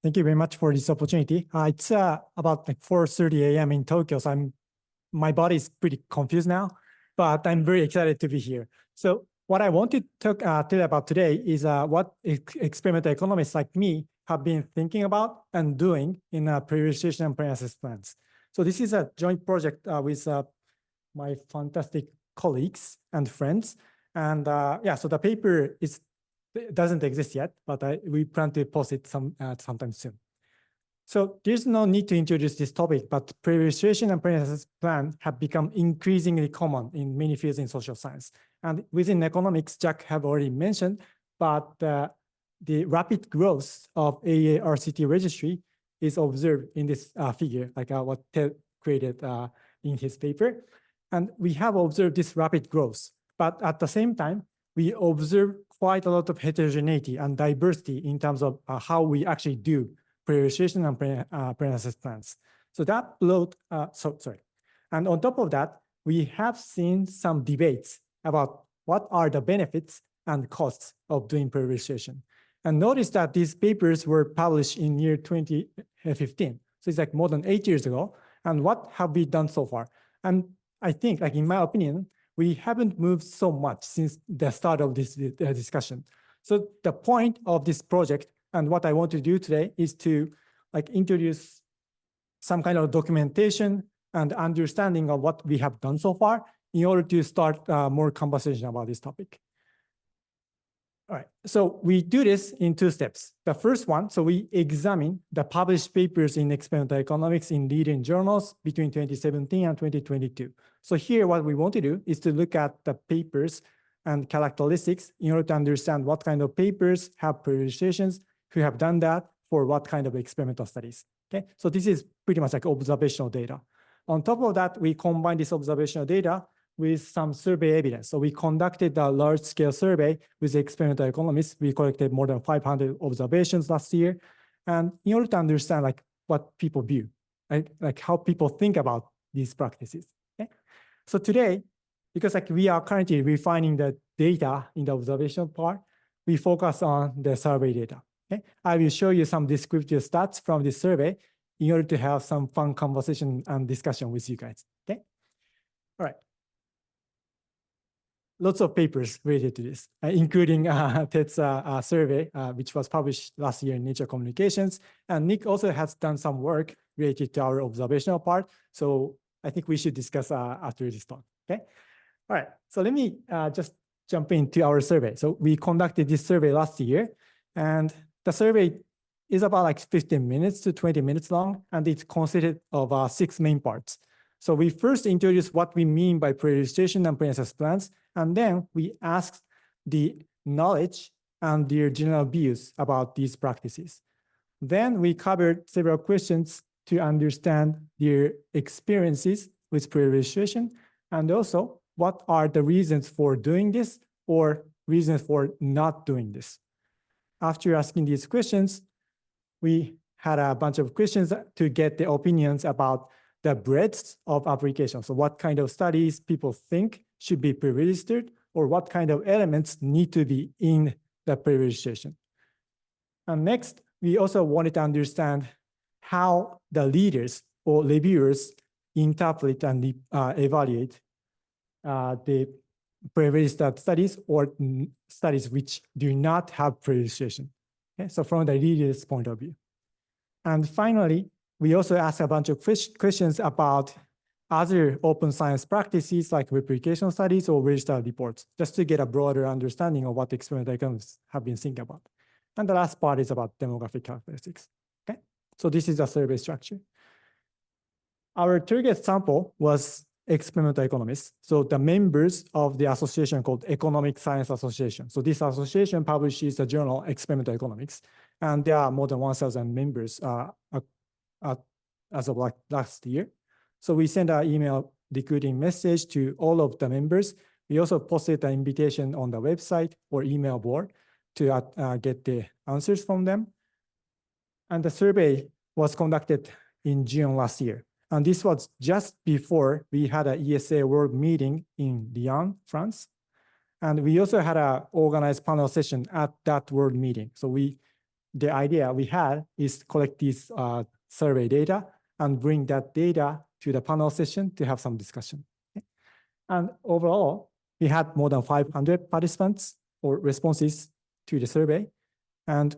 Thank you very much for this opportunity. It's about like 4:30 a.m. in Tokyo, so my body is pretty confused now, but I'm very excited to be here. So what I want to tell you about today is what experimental economists like me have been thinking about and doing in prioritization and pre-analysis plans. So this is a joint project with my fantastic colleagues and friends. And yeah, so the paper doesn't exist yet, but we plan to post it sometime soon. So there's no need to introduce this topic, but prioritization and pre-analysis plan have become increasingly common in many fields in social science. And within economics, Jack have already mentioned, but the rapid growth of AARCT registry is observed in this figure, like what Ted created in his paper. And we have observed this rapid growth, but at the same time, we observe quite a lot of heterogeneity and diversity in terms of how we actually do prioritization and pre-analysis plans. So that load, sorry. And on top of that, we have seen some debates about what are the benefits and costs of doing prioritization. And notice that these papers were published in year 2015. So it's like more than 8 years ago. And what have we done so far? And I think, like in my opinion, we haven't moved so much since the start of this discussion. So the point of this project and what I want to do today is to like introduce some kind of documentation and understanding of what we have done so far in order to start more conversation about this topic. All right, so we do this in 2 steps. The first one, so we examine the published papers in experimental economics in leading journals between 2017 and 2022. So here, what we want to do is to look at the papers and characteristics in order to understand what kind of papers have prioritizations, who have done that for what kind of experimental studies. Okay, so this is pretty much like observational data. On top of that, we combine this observational data with some survey evidence. So we conducted a large-scale survey with experimental economists. We collected more than 500 observations last year. And in order to understand like what people view, like how people think about these practices. Okay? So today, because like we are currently refining the data in the observational part, we focus on the survey data. Okay? I will show you some descriptive stats from this survey in order to have some fun conversation and discussion with you guys. Okay? All right. Lots of papers related to this, including Ted's survey, which was published last year in Nature Communications. And Nick also has done some work related to our observational part. So I think we should discuss after this talk, okay? All right, so let me just jump into our survey. So we conducted this survey last year, and the survey is about like 15 minutes to 20 minutes long, and it's consisted of 6 main parts. So we first introduced what we mean by prioritization and pre-analysis plans, and then we asked the knowledge and their general views about these practices. Then we covered several questions to understand their experiences with prioritization, and also what are the reasons for doing this or reasons for not doing this. After asking these questions, we had a bunch of questions to get the opinions about the breadth of application. So what kind of studies people think should be pre-registered, or what kind of elements need to be in the pre-registration. And next, we also wanted to understand how the leaders or reviewers interpret and evaluate the pre-registered studies or studies which do not have pre-registration. Okay? So from the leader's point of view. And finally, we also asked a bunch of questions about other open science practices like replication studies or registered reports, just to get a broader understanding of what experimental economists have been thinking about. And the last part is about demographic characteristics. Okay, so this is the survey structure. Our target sample was experimental economists, so the members of the association called Economic Science Association. So this association publishes the journal Experimental Economics, and there are more than 1,000 members as of like last year. So we sent an email recruiting message to all of the members. We also posted an invitation on the website or email board to get the answers from them. And the survey was conducted in June last year. And this was just before we had an ESA World Meeting in Lyon, France. And we also had an organized panel session at that World Meeting. So the idea we had is collect these survey data and bring that data to the panel session to have some discussion. Okay? And overall, we had more than 500 participants or responses to the survey. And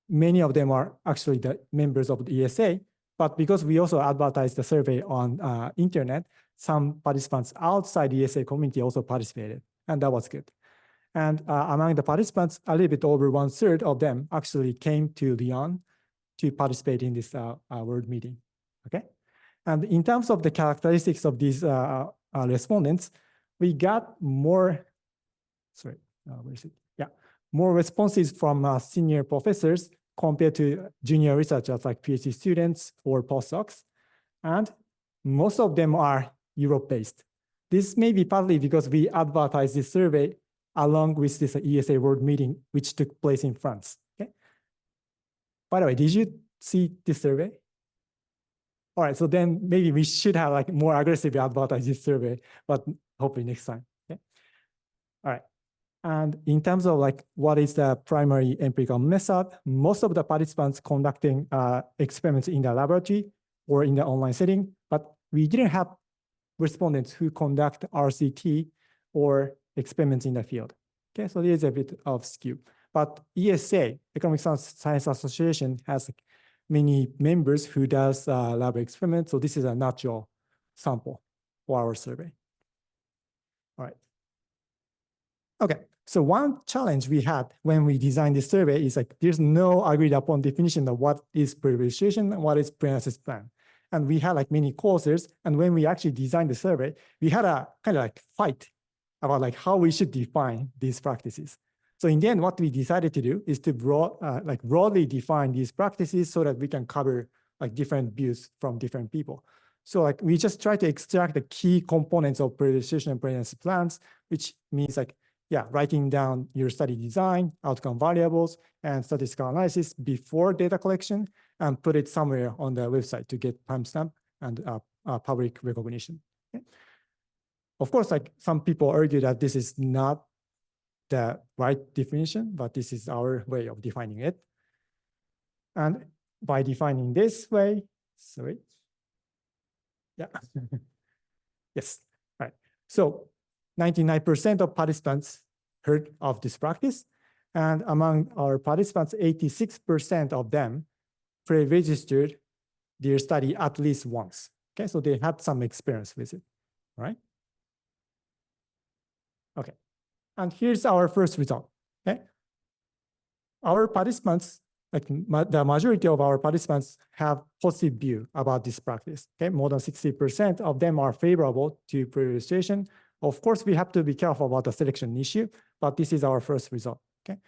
many of them are actually the members of the ESA. But because we also advertised the survey on internet, some participants outside the ESA community also participated. And that was good. And among the participants, a little bit over 1/3 of them actually came to Lyon to participate in this world meeting, okay? And in terms of the characteristics of these respondents, we got more, where is it? Yeah, more responses from senior professors compared to junior researchers like PhD students or postdocs. And most of them are Europe-based. This may be partly because we advertised this survey along with this ESA World Meeting, which took place in France. Okay. By the way, did you see this survey? All right, so then maybe we should have like more aggressively advertise this survey, but hopefully next time. Okay. All right. And in terms of like what is the primary empirical method, most of the participants conducting experiments in the laboratory or in the online setting, but we didn't have respondents who conduct RCT or experiments in the field. Okay, so there's a bit of skew. But ESA, Economic Science Association, has many members who does lab experiments. So this is a natural sample for our survey. All right. Okay, so one challenge we had when we designed this survey is like there's no agreed upon definition of what is pre-registration and what is pre-analysis plan. And we had like many courses. And when we actually designed the survey, we had a kind of like fight about like how we should define these practices. So in the end, what we decided to do is to broadly define these practices so that we can cover like different views from different people. So like we just try to extract the key components of pre-registration and pre-analysis plans, which means like, yeah, writing down your study design, outcome variables, and statistical analysis before data collection, and put it somewhere on the website to get timestamp and public recognition. Okay? Of course, like some people argue that this is not the right definition, but this is our way of defining it. And by defining this way, sorry. Yeah. Yes. All right. So 99% of participants heard of this practice. And among our participants, 86% of them pre-registered their study at least once. Okay, so they had some experience with it, right? Okay, and here's our first result, okay? Our participants, like the majority of our participants have positive view about this practice, okay? More than 60% of them are favorable to pre-registration. Of course, we have to be careful about the selection issue, but this is our first result, okay?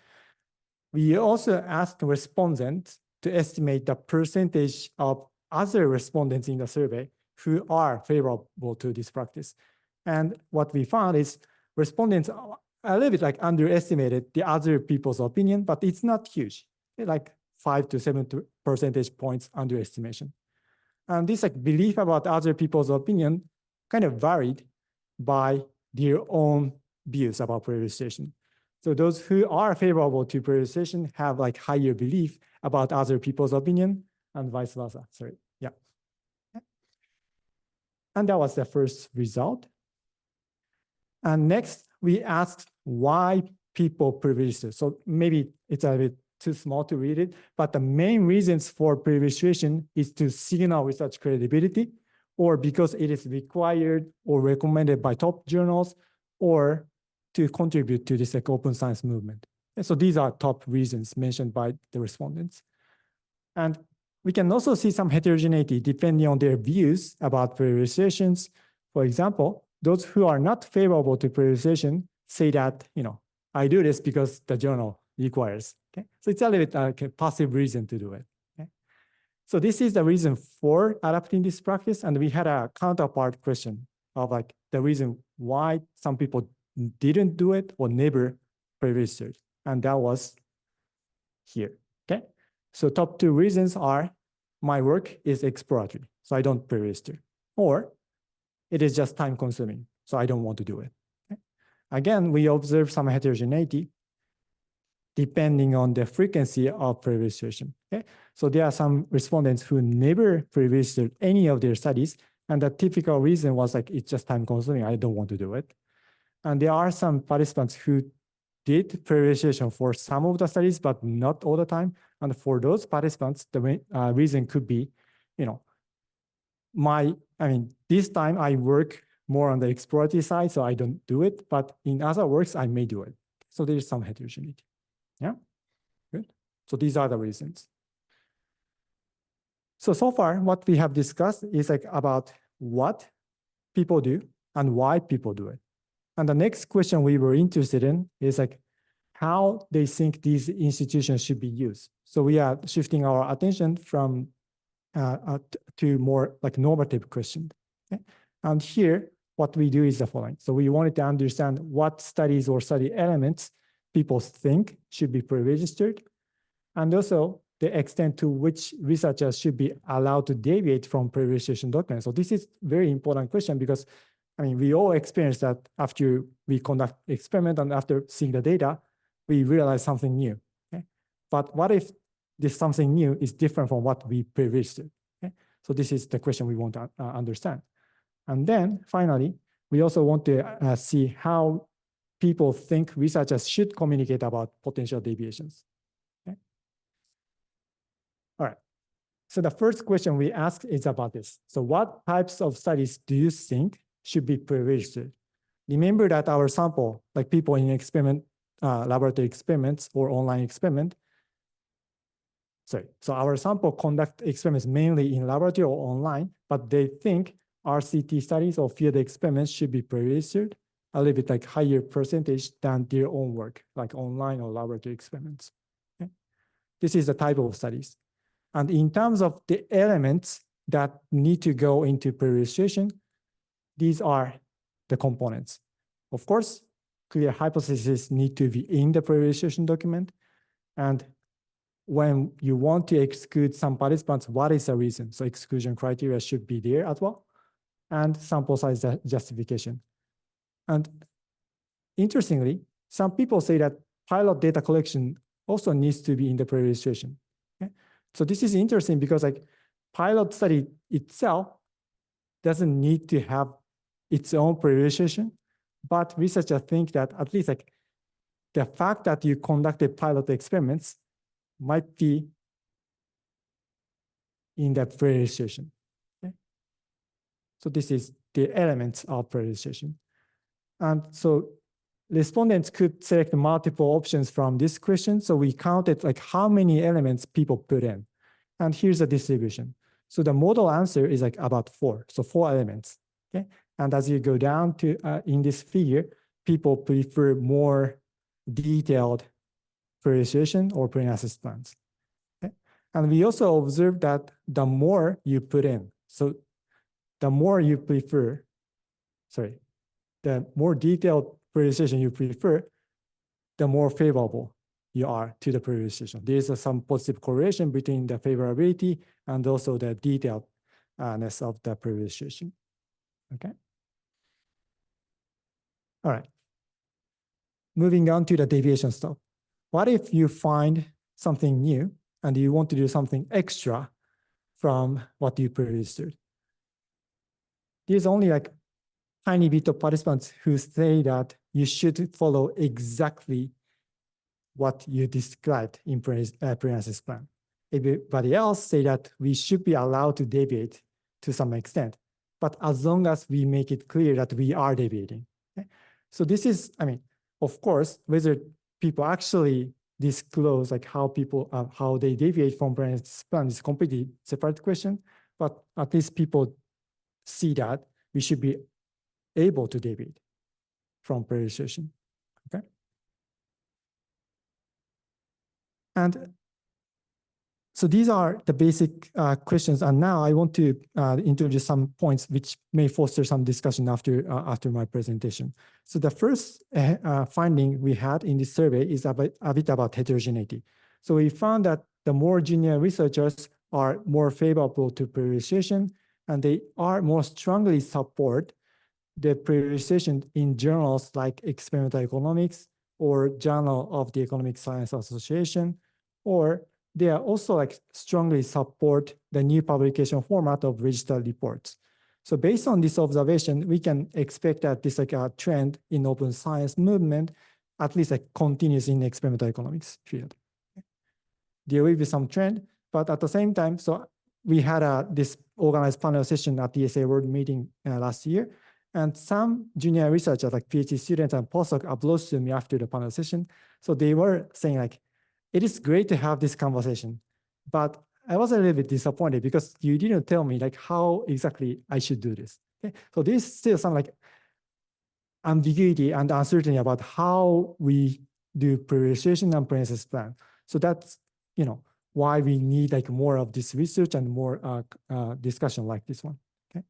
We also asked respondents to estimate the percentage of other respondents in the survey who are favorable to this practice. And what we found is respondents a little bit like underestimated the other people's opinion, but it's not huge, like 5 to 7 percentage points underestimation. And this like belief about other people's opinion kind of varied by their own views about pre-registration. So those who are favorable to pre-registration have like higher belief about other people's opinion and vice versa. Sorry, yeah. And that was the first result. And next, we asked why people pre-register. So maybe it's a bit too small to read it, but the main reasons for pre-registration is to signal research credibility, or because it is required or recommended by top journals, or to contribute to this like open science movement. And so these are top reasons mentioned by the respondents. And we can also see some heterogeneity depending on their views about pre-registrations. For example, those who are not favorable to pre-registration say that, you know, I do this because the journal requires. Okay, so it's a little bit like a passive reason to do it. Okay, so this is the reason for adapting this practice, and we had a counterpart question of like the reason why some people didn't do it or never pre-registered, and that was here. Okay, so top 2 reasons are my work is exploratory, so I don't pre-register, or it is just time consuming, so I don't want to do it. Okay? Again, we observe some heterogeneity. depending on the frequency of pre-registration. Okay? So there are some respondents who never pre-registered any of their studies, and the typical reason was like, it's just time consuming, I don't want to do it. And there are some participants who did pre-registration for some of the studies, but not all the time. And for those participants, the reason could be, this time I work more on the exploratory side, so I don't do it, but in other works, I may do it. So there is some heterogeneity. Yeah, good. So these are the reasons. So far, what we have discussed is like about what people do and why people do it. And the next question we were interested in is like how they think these institutions should be used. So we are shifting our attention from to more like normative questions. Okay? And here, what we do is the following. So we wanted to understand what studies or study elements people think should be pre-registered, and also the extent to which researchers should be allowed to deviate from pre-registration documents. So this is very important question because we all experience that after we conduct experiment and after seeing the data, we realize something new. Okay? But what if this something new is different from what we pre-registered? Okay? So this is the question we want to understand. And then finally, we also want to see how people think researchers should communicate about potential deviations. Okay? All right. So the first question we ask is about this. So what types of studies do you think should be pre-registered? Remember that our sample, like people in experiment, laboratory experiments or online experiment, so our sample conduct experiments mainly in laboratory or online, but they think RCT studies or field experiments should be pre-registered a little bit like higher percentage than their own work, like online or laboratory experiments. Okay? This is the type of studies. And in terms of the elements that need to go into pre-registration, these are the components. Of course, clear hypotheses need to be in the pre-registration document. And when you want to exclude some participants, what is the reason? So exclusion criteria should be there as well. And sample size justification. And interestingly, some people say that pilot data collection also needs to be in the pre-registration. Okay? So this is interesting because like pilot study itself doesn't need to have its own pre-registration, but researchers think that at least like the fact that you conducted pilot experiments might be in the pre-registration. Okay? So this is the elements of pre-registration. And so respondents could select multiple options from this question. So we counted like how many elements people put in. And here's the distribution. So the model answer is like about 4. So 4 elements. Okay. And as you go down to in this figure, people prefer more detailed pre-registration or pre-analysis plans. Okay. And we also observed that the more you put in, so the more you prefer, the more detailed pre-registration you prefer, the more favorable you are to the pre-registration. There is some positive correlation between the favorability and also the detailedness of the pre-registration. Okay. All right. Moving on to the deviation stuff. What if you find something new and you want to do something extra from what you pre-registered? There's only like tiny bit of participants who say that you should follow exactly what you described in pre-analysis plan. Everybody else say that we should be allowed to deviate to some extent, but as long as we make it clear that we are deviating. Okay? So this is, of course, whether people actually disclose like how they deviate from pre-analysis plan is a completely separate question, but at least people see that we should be able to deviate from pre-registration. Okay. And so these are the basic questions. And now I want to introduce some points which may foster some discussion after my presentation. So the first finding we had in this survey is a bit about heterogeneity. So we found that the more junior researchers are more favorable to pre-registration, and they are more strongly support the pre-registration in journals like experimental economics or Journal of the Economic Science Association, or they are also like strongly support the new publication format of registered reports. So based on this observation, we can expect that this like a trend in open science movement, at least like continues in experimental economics field. There will be some trend, but at the same time, so we had this organized panel session at the ESA World Meeting last year, and some junior researchers, like PhD students and postdocs, approached to me after the panel session. So they were saying like, it is great to have this conversation, but I was a little bit disappointed because you didn't tell me like how exactly I should do this. Okay? So there's still some like ambiguity and uncertainty about how we do prioritization and priority plan. So that's, you know, why we need like more of this research and more discussion like this one. Okay.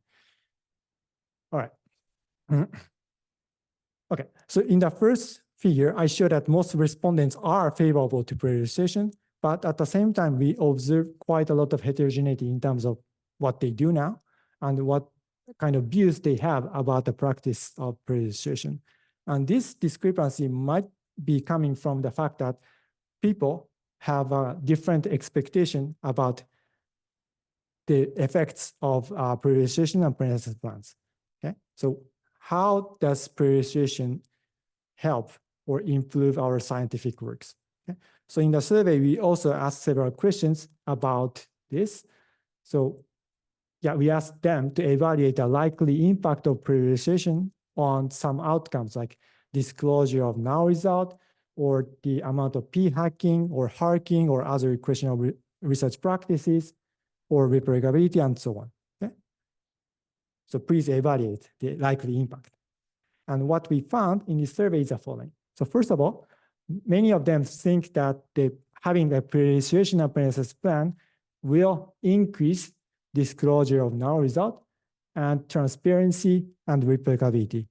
All right. Okay. So in the first figure, I showed that most respondents are favorable to prioritization, but at the same time, we observe quite a lot of heterogeneity in terms of what they do now and what kind of views they have about the practice of prioritization. And this discrepancy might be coming from the fact that people have a different expectation about the effects of prioritization and priority plans. Okay, so how does prioritization help or improve our scientific works? Okay? So in the survey, we also asked several questions about this. So yeah, we asked them to evaluate the likely impact of prioritization on some outcomes like disclosure of null result, or the amount of p-hacking or harking or other questionable research practices, or replicability and so on. Okay? So please evaluate the likely impact. And what we found in this survey is the following. So first of all, many of them think that having a prioritization analysis plan will increase disclosure of null result and transparency and replicability.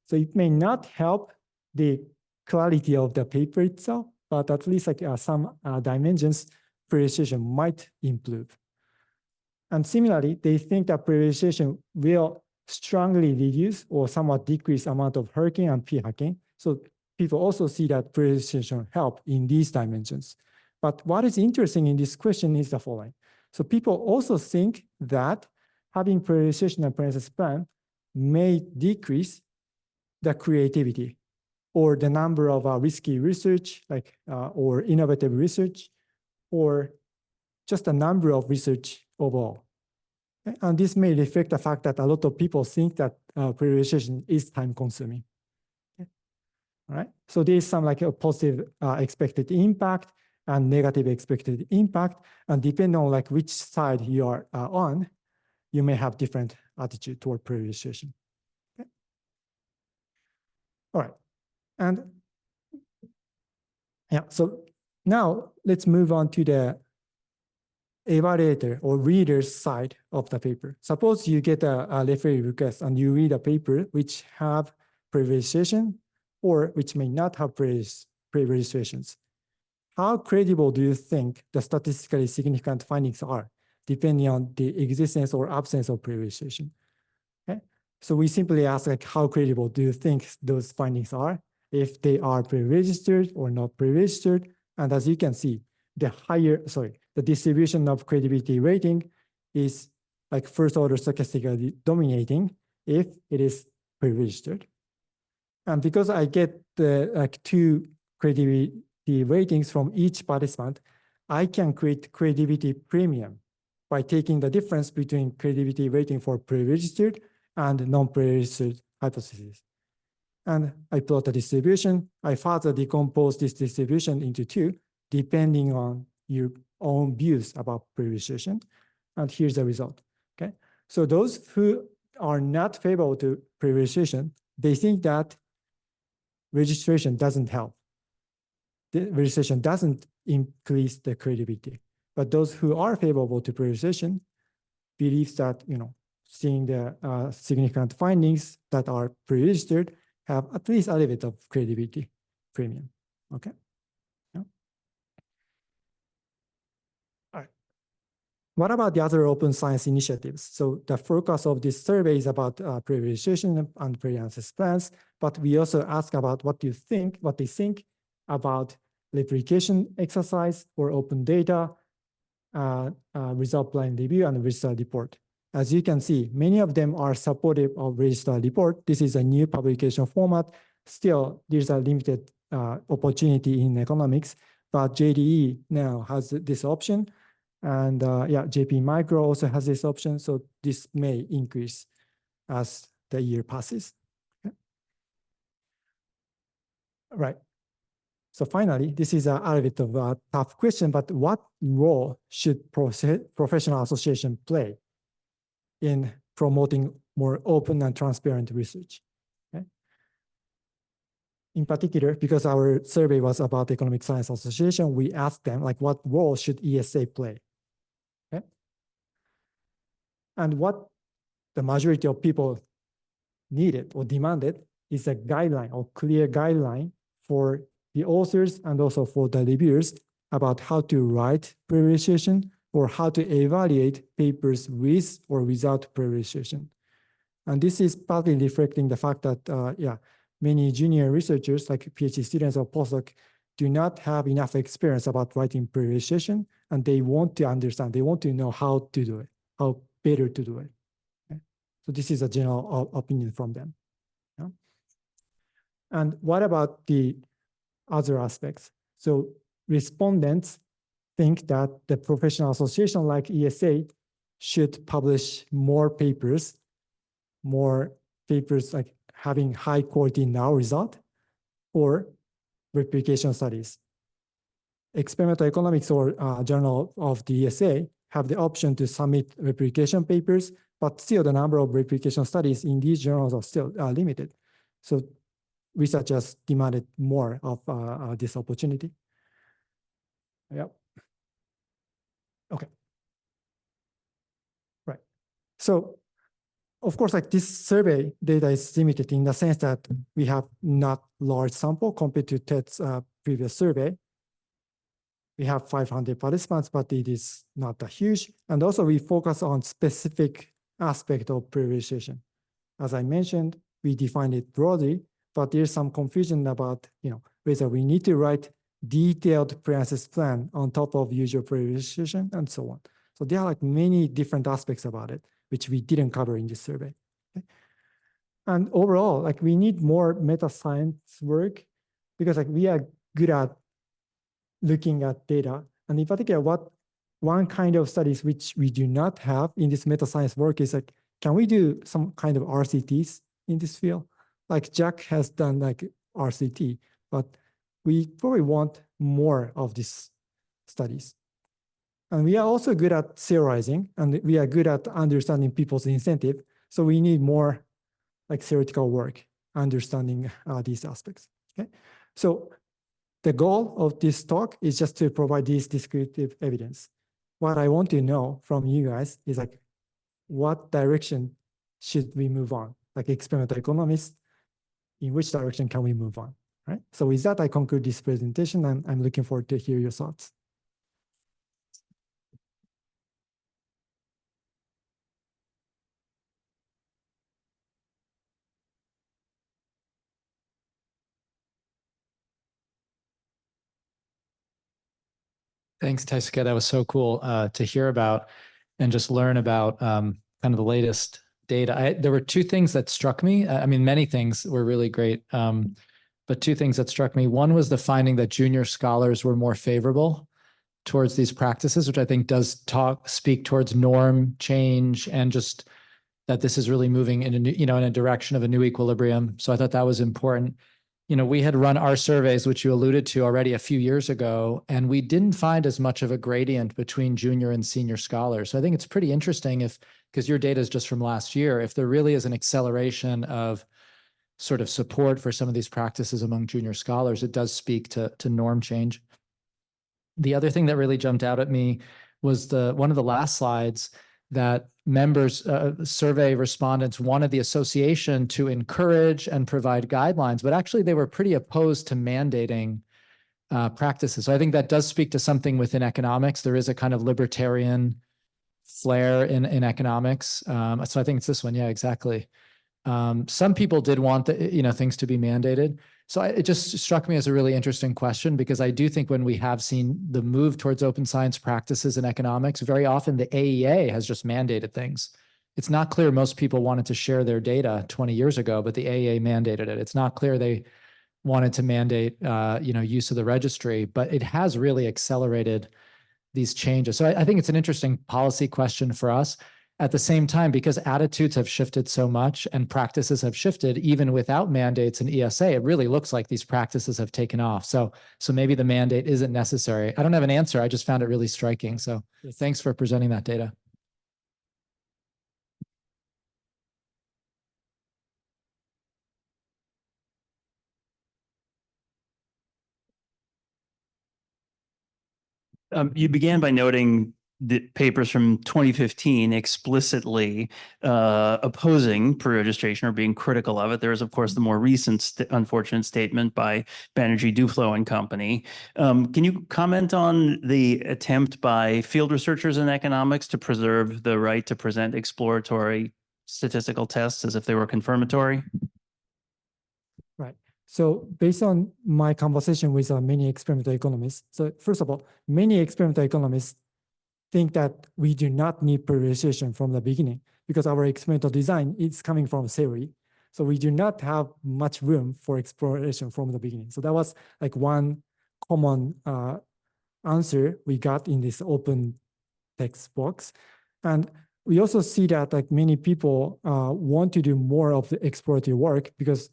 So it may not help the clarity of the paper itself, but at least like some dimensions prioritization might improve. And similarly, they think that prioritization will strongly reduce or somewhat decrease amount of hacking and p-hacking. So people also see that prioritization help in these dimensions. But what is interesting in this question is the following. So people also think that having prioritization and priority plan may decrease the creativity or the number of risky research, like or innovative research, or just the number of research overall. And this may reflect the fact that a lot of people think that prioritization is time consuming. Okay. All right. So there is some like a positive expected impact and negative expected impact. And depending on like which side you are on, you may have different attitude toward prioritization. Okay. All right. And yeah, so now let's move on to the evaluator or reader's side of the paper. Suppose you get a referee request and you read a paper which have pre-registration or which may not have pre-registrations. How credible do you think the statistically significant findings are, depending on the existence or absence of pre-registration? Okay? So we simply ask like, how credible do you think those findings are, if they are pre-registered or not pre-registered? And as you can see, the distribution of credibility rating is like first order stochastically dominating if it is pre-registered. And because I get the like 2 credibility ratings from each participant, I can create credibility premium by taking the difference between credibility rating for pre-registered and non-pre-registered hypotheses. And I plot the distribution. I further decompose this distribution into 2, depending on your own views about pre-registration. And here's the result, okay? So those who are not favorable to pre-registration, they think that registration doesn't help. The registration doesn't increase the credibility. But those who are favorable to pre-registration believe that, you know, seeing the significant findings that are pre-registered have at least a little bit of credibility premium, okay? what about the other open science initiatives? So the focus of this survey is about prioritization and pre-analysis plans, but we also ask about what they think about replication exercise or open data, result blind review, and register report. As you can see, many of them are supportive of register report. This is a new publication format. Still, there's a limited opportunity in economics, but JDE now has this option. And yeah, JP Micro also has this option. So this may increase as the year passes. Okay. Right. So finally, this is a little bit of a tough question, but what role should professional association play in promoting more open and transparent research? Okay. In particular, because our survey was about Economic Science Association, we asked them, like, what role should ESA play? Okay. And what the majority of people needed or demanded is a guideline or clear guideline for the authors and also for the reviewers about how to write prioritization or how to evaluate papers with or without prioritization. And this is partly reflecting the fact that, yeah, many junior researchers like PhD students or postdoc do not have enough experience about writing prioritization, and they want to understand, they want to know how to do it, how better to do it. Okay? So this is a general opinion from them. Yeah? And what about the other aspects? So respondents think that the professional association like ESA should publish more papers like having high quality now result or replication studies. Experimental Economics or Journal of the ESA have the option to submit replication papers, but still the number of replication studies in these journals are still limited. So researchers demanded more of this opportunity. Yep. Okay. Right. So of course, like this survey data is limited in the sense that we have not large sample compared to TED's previous survey. We have 500 participants, but it is not that huge. And also we focus on specific aspect of prioritization. As I mentioned, we define it broadly, but there's some confusion about, whether we need to write detailed pre-analysis plan on top of usual prioritization and so on. So there are like many different aspects about it, which we didn't cover in this survey. Okay? And overall, like we need more meta science work because like we are good at looking at data. And in particular, one kind of studies which we do not have in this meta science work is like, can we do some kind of RCTs in this field? Like Jack has done like RCT, but we probably want more of these studies. And we are also good at theorizing, and we are good at understanding people's incentive. So we need more like theoretical work, understanding these aspects. Okay. So the goal of this talk is just to provide this descriptive evidence. What I want to know from you guys is like, what direction should we move on? Like experimental economists, in which direction can we move on? Right. So with that, I conclude this presentation, and I'm looking forward to hear your thoughts. Thanks, Taisuke. That was so cool to hear about and just learn about kind of the latest data. There were two things that struck me. I mean, many things were really great, but two things that struck me. One was the finding that junior scholars were more favorable towards these practices, which I think does speak towards norm change and just that this is really moving in a new, in a direction of a new equilibrium. So I thought that was important. We had run our surveys, which you alluded to already a few years ago, and we didn't find as much of a gradient between junior and senior scholars. So I think it's pretty interesting because your data is just from last year, if there really is an acceleration of sort of support for some of these practices among junior scholars, it does speak to norm change. The other thing that really jumped out at me was one of the last slides that members, survey respondents wanted the association to encourage and provide guidelines, but actually they were pretty opposed to mandating practices. So I think that does speak to something within economics. There is a kind of libertarian flare in economics. So I think it's this one. Yeah, exactly. Some people did want things to be mandated. So it just struck me as a really interesting question, because I do think when we have seen the move towards open science practices in economics, very often the AEA has just mandated things. It's not clear most people wanted to share their data 20 years ago, but the AEA mandated it. It's not clear they wanted to mandate use of the registry, but it has really accelerated these changes. So I think it's an interesting policy question for us. At the same time, because attitudes have shifted so much and practices have shifted, even without mandates and ESA, it really looks like these practices have taken off. So maybe the mandate isn't necessary. I don't have an answer. I just found it really striking. So thanks for presenting that data. You began by noting the papers from 2015 explicitly opposing pre-registration or being critical of it. There is, of course, the more recent unfortunate statement by Banerjee, Duflo and Company. Can you comment on the attempt by field researchers in economics to preserve the right to present exploratory statistical tests as if they were confirmatory? Right. So based on my conversation with many experimental economists, so first of all, many experimental economists think that we do not need pre-registration from the beginning because our experimental design is coming from theory. So we do not have much room for exploration from the beginning. So that was like one common answer we got in this open text box. And we also see that like many people want to do more of the exploratory work because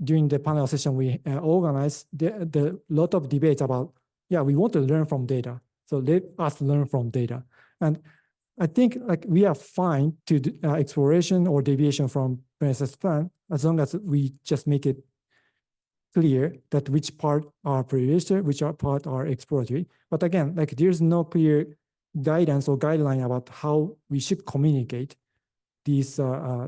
during the panel session we organized, the lot of debates about, we want to learn from data. So let us learn from data. And I think like we are fine to do, exploration or deviation from Princess plan as long as we just make it clear that which part are pre-registered, which part are exploratory. But again, like there's no clear guidance or guideline about how we should communicate these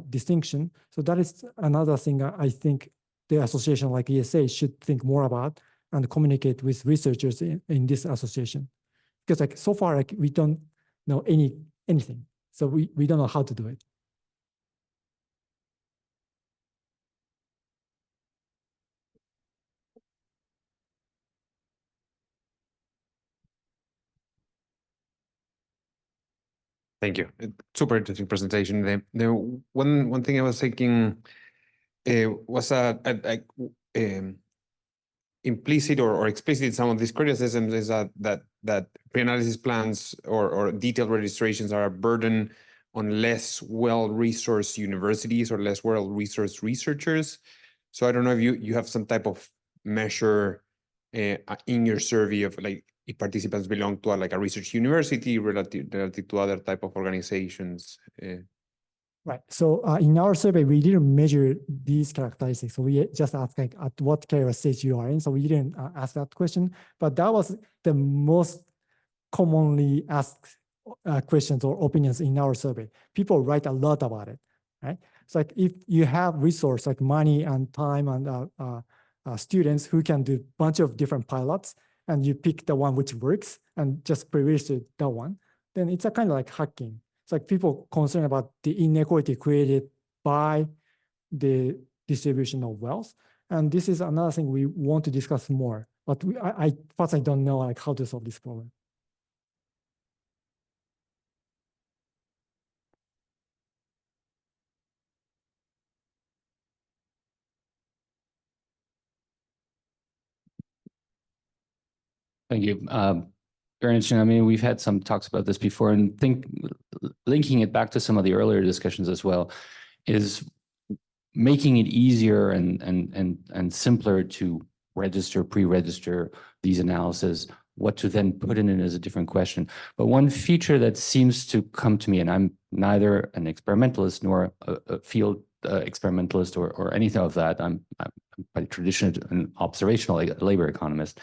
distinction. So that is another thing I think the association like ESA should think more about and communicate with researchers in this association. Because like so far, like we don't know anything. So we don't know how to do it. Thank you. Super interesting presentation. The one thing I was thinking was implicit or explicit in some of these criticisms is that pre-analysis plans or detailed registrations are a burden on less well-resourced universities or less well-resourced researchers. So I don't know if you have some type of measure in your survey of like if participants belong to a research university relative to other type of organizations. Right. So in our survey, we didn't measure these characteristics. So we just asked like at what career stage you are in. So we didn't ask that question, but that was the most commonly asked questions or opinions in our survey. People write a lot about it, right? So like if you have resource like money and time and students who can do a bunch of different pilots, and you pick the one which works and just pre-register that one, then it's a kind of like hacking. It's like people concerned about the inequality created by the distribution of wealth. And this is another thing we want to discuss more. But I personally don't know like how to solve this problem. Thank you. Very interesting. I mean, we've had some talks about this before, and linking it back to some of the earlier discussions as well, is making it easier and simpler to register, pre-register these analyses. What to then put in it is a different question. But one feature that seems to come to me, and I'm neither an experimentalist nor a field experimentalist or anything of that. I'm by tradition an observational labor economist.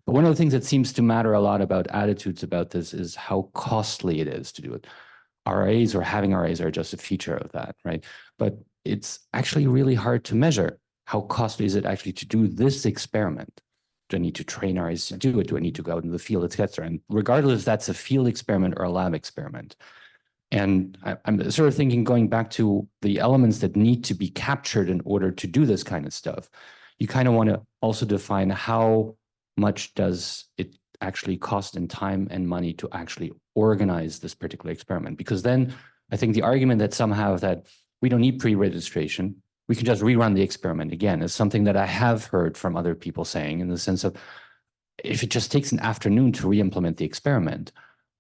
But one of the things that seems to matter a lot about attitudes about this is how costly it is to do it. RAs or having RAs are just a feature of that, right? But it's actually really hard to measure how costly is it actually to do this experiment, Do I need to train our eyes to do it? Do I need to go out in the field, etc.? And regardless if that's a field experiment or a lab experiment. And I'm sort of thinking, going back to the elements that need to be captured in order to do this kind of stuff, you kind of want to also define how much does it actually cost in time and money to actually organize this particular experiment. Because then I think the argument that some have that we don't need pre-registration, we can just rerun the experiment again, is something that I have heard from other people saying, in the sense of, if it just takes an afternoon to re-implement the experiment,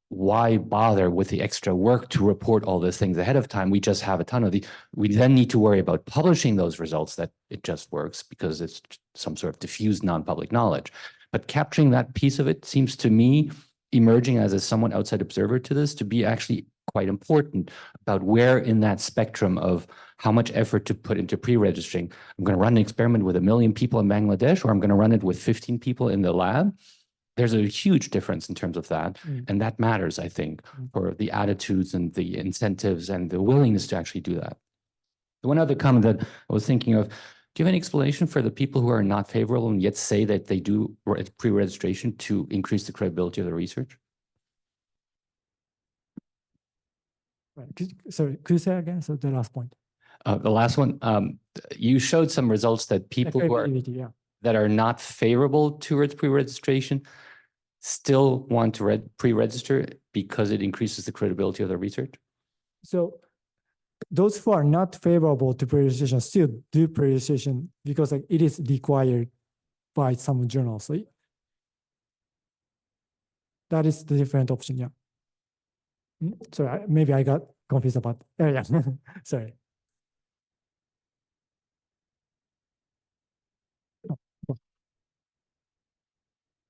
why bother with the extra work to report all those things ahead of time? We just have a ton of the, we then need to worry about publishing those results that it just works because it's some sort of diffused non-public knowledge. But capturing that piece of it seems to me, emerging as a somewhat outside observer to this, to be actually quite important, about where in that spectrum of how much effort to put into pre-registering. I'm going to run an experiment with 1 million people in Bangladesh, or I'm going to run it with 15 people in the lab. There's a huge difference in terms of that. And that matters, I think, for the attitudes and the incentives and the willingness to actually do that. One other comment that I was thinking of, do you have any explanation for the people who are not favorable and yet say that they do pre-registration to increase the credibility of the research? Right. Sorry, could you say again? So the last point. The last one, you showed some results that people who are, Yeah. that are not favorable towards pre-registration still want to pre-register because it increases the credibility of the research? So those who are not favorable to pre-registration still do pre-registration because like it is required by some journals. So that is the different option. Yeah. Sorry, maybe I got confused about. Yeah. Sorry.